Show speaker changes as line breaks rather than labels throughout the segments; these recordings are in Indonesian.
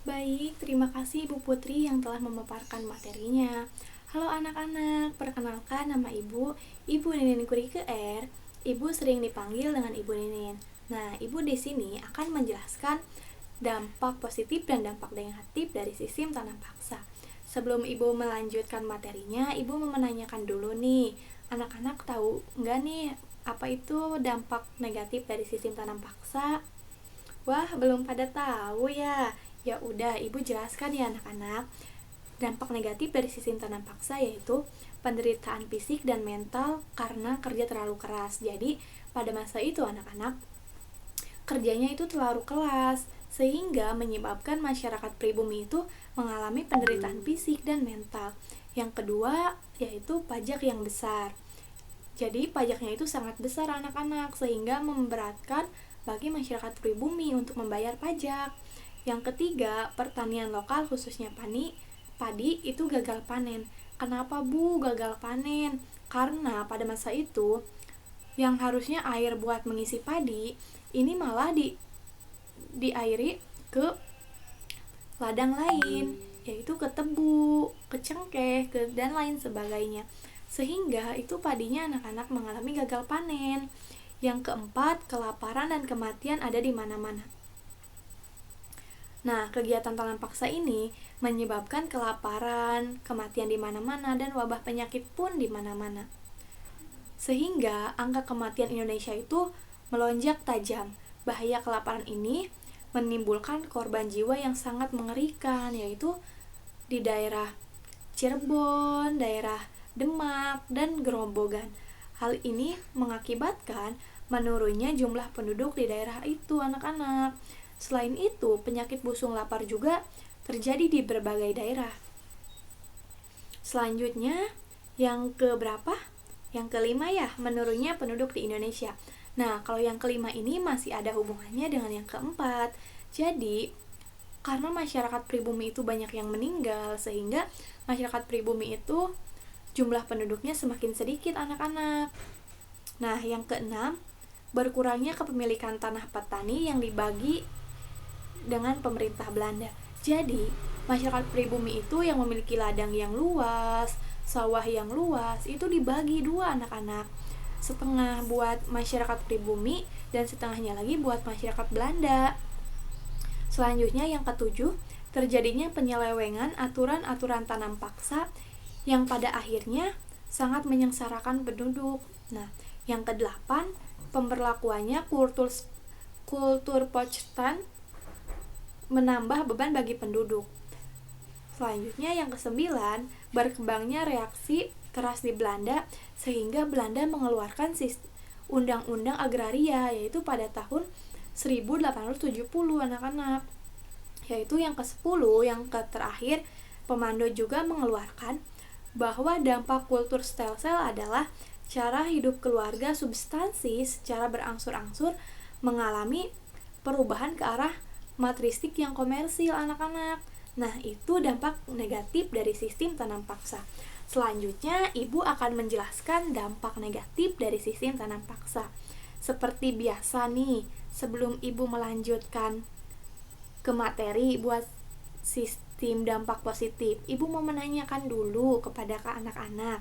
Baik, terima kasih Ibu Putri yang telah memaparkan materinya. Halo anak-anak, perkenalkan nama Ibu Ninin Kurike R. Ibu sering dipanggil dengan Ibu Ninin. Nah, Ibu di sini akan menjelaskan dampak positif dan dampak negatif dari sistem tanam paksa. Sebelum Ibu melanjutkan materinya, Ibu mau menanyakan dulu nih, anak-anak tahu nggak nih apa itu dampak negatif dari sistem tanam paksa? Wah, belum pada tahu ya. Ya udah, Ibu jelaskan ya anak-anak. Dampak negatif dari sistem tanam paksa yaitu penderitaan fisik dan mental karena kerja terlalu keras. Jadi, pada masa itu anak-anak kerjanya itu terlalu keras sehingga menyebabkan masyarakat pribumi itu mengalami penderitaan fisik dan mental. Yang kedua yaitu pajak yang besar. Jadi pajaknya itu sangat besar anak-anak sehingga memberatkan bagi masyarakat pribumi untuk membayar pajak. Yang ketiga, pertanian lokal khususnya padi itu gagal panen. Kenapa Bu gagal panen? Karena pada masa itu yang harusnya air buat mengisi padi ini malah diairi ke ladang lain, yaitu ke tebu, ke cengkeh, dan lain sebagainya. Sehingga itu padinya anak-anak mengalami gagal panen. Yang keempat, kelaparan dan kematian ada di mana-mana. Nah, kegiatan tanam paksa ini menyebabkan kelaparan, kematian di mana-mana, dan wabah penyakit pun di mana-mana. Sehingga angka kematian Indonesia itu melonjak tajam. Bahaya kelaparan ini menimbulkan korban jiwa yang sangat mengerikan, yaitu di daerah Cirebon, daerah Demak, dan Grobogan. Hal ini mengakibatkan menurunnya jumlah penduduk di daerah itu, anak-anak. Selain itu, penyakit busung lapar juga terjadi di berbagai daerah. Selanjutnya, yang keberapa? Yang kelima ya, menurunnya penduduk di Indonesia. Nah, kalau yang kelima ini masih ada hubungannya dengan yang keempat. Jadi, karena masyarakat pribumi itu banyak yang meninggal, sehingga masyarakat pribumi itu jumlah penduduknya semakin sedikit, anak-anak. Nah, yang keenam, berkurangnya kepemilikan tanah petani yang dibagi dengan pemerintah Belanda. Jadi, masyarakat pribumi itu yang memiliki ladang yang luas, sawah yang luas, itu dibagi dua, anak-anak. Setengah buat masyarakat pribumi dan setengahnya lagi buat masyarakat Belanda. Selanjutnya yang ketujuh, terjadinya penyelewengan aturan-aturan tanam paksa yang pada akhirnya sangat menyengsarakan penduduk. Nah, yang kedelapan, pemberlakuannya kultur Protestan menambah beban bagi penduduk. Selanjutnya yang kesembilan, berkembangnya reaksi keras di Belanda sehingga Belanda mengeluarkan undang-undang agraria yaitu pada tahun 1870, anak-anak. Yaitu yang ke-10, yang terakhir, Pemando juga mengeluarkan bahwa dampak kultur stelsel adalah cara hidup keluarga substansi secara berangsur-angsur mengalami perubahan ke arah matristik yang komersil, anak-anak. Nah, itu dampak negatif dari sistem tanam paksa. Selanjutnya, Ibu akan menjelaskan dampak negatif dari sistem tanam paksa. Seperti biasa nih, sebelum Ibu melanjutkan ke materi buat sistem dampak positif, Ibu mau menanyakan dulu kepada anak-anak.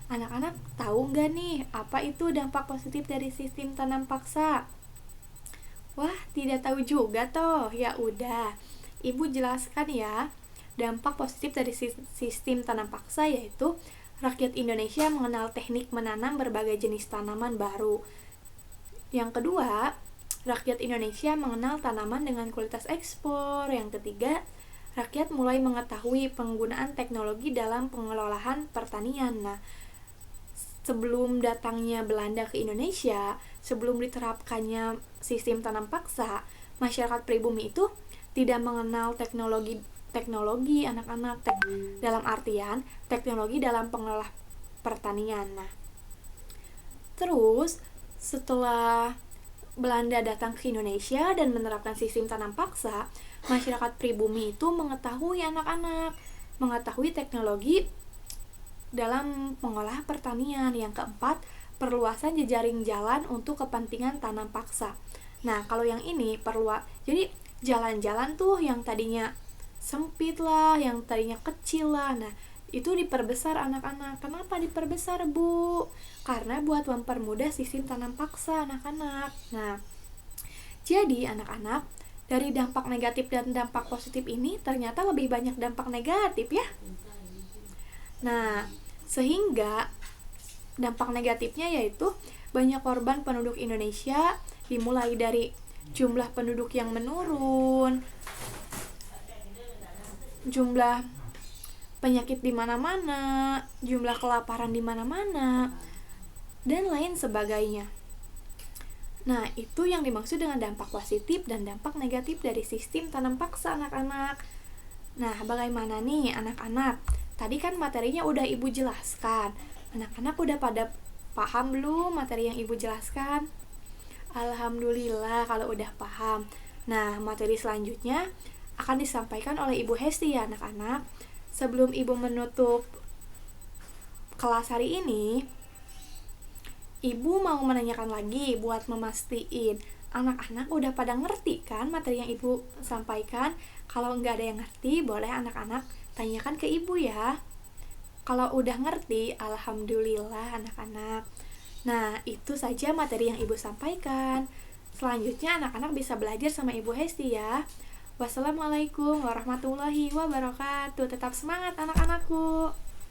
Anak-anak tahu nggak nih apa itu dampak positif dari sistem tanam paksa? Wah, tidak tahu juga toh. Ya udah, Ibu jelaskan ya. Dampak positif dari sistem tanam paksa yaitu rakyat Indonesia mengenal teknik menanam berbagai jenis tanaman baru. Yang kedua, rakyat Indonesia mengenal tanaman dengan kualitas ekspor. Yang ketiga, rakyat mulai mengetahui penggunaan teknologi dalam pengelolaan pertanian. Nah, sebelum datangnya Belanda ke Indonesia, sebelum diterapkannya sistem tanam paksa, masyarakat pribumi itu tidak mengenal teknologi anak-anak dalam artian teknologi dalam pengelola pertanian. Nah, terus setelah Belanda datang ke Indonesia dan menerapkan sistem tanam paksa, masyarakat pribumi itu mengetahui teknologi dalam pengolah pertanian. Yang keempat, perluasan jejaring jalan untuk kepentingan tanam paksa. Nah, kalau yang ini jadi jalan-jalan tuh yang tadinya sempit lah, yang tadinya kecil lah. Nah, itu diperbesar anak-anak. Kenapa diperbesar, Bu? Karena buat mempermudah sistem tanam paksa anak-anak. Nah, jadi anak-anak, dari dampak negatif dan dampak positif ini ternyata lebih banyak dampak negatif ya. Nah, sehingga dampak negatifnya yaitu banyak korban penduduk Indonesia, dimulai dari jumlah penduduk yang menurun, jumlah penyakit di mana-mana, jumlah kelaparan di mana-mana, dan lain sebagainya. Nah, itu yang dimaksud dengan dampak positif dan dampak negatif dari sistem tanam paksa anak-anak. Nah, bagaimana nih anak-anak? Tadi kan materinya udah Ibu jelaskan. Anak-anak udah pada paham belum materi yang Ibu jelaskan? Alhamdulillah kalau udah paham. Nah, materi selanjutnya akan disampaikan oleh Ibu Hesti ya anak-anak. Sebelum Ibu menutup kelas hari ini, Ibu mau menanyakan lagi buat memastiin anak-anak udah pada ngerti kan materi yang Ibu sampaikan. Kalau nggak ada yang ngerti, boleh anak-anak tanyakan ke Ibu ya. Kalau udah ngerti, alhamdulillah anak-anak. Nah, itu saja materi yang Ibu sampaikan. Selanjutnya anak-anak bisa belajar sama Ibu Hesti ya. Wassalamualaikum warahmatullahi wabarakatuh. Tetap semangat anak-anakku.